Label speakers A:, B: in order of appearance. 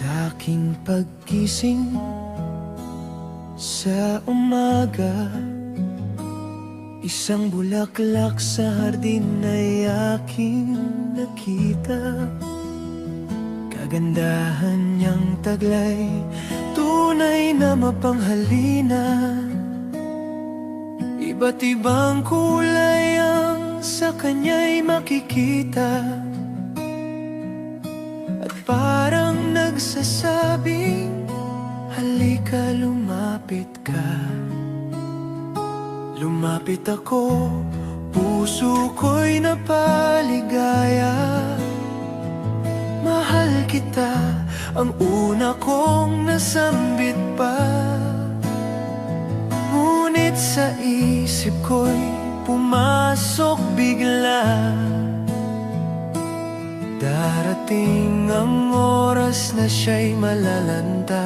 A: Sa aking paggising sa umaga, isang bulaklak sa hardin ay aking nakita. Kagandahan niyang taglay, tunay na mapanghalina. Iba't ibang kulay ang sa kanya'y makikita, at parang nagsasabing, halika, lumapit ka. Lumapit ako, puso ko'y napaligaya. Mahal kita, ang una kong nasambit pa. Ngunit sa isip ko'y pumasok bigla, darating ang oras na siya'y malalanta.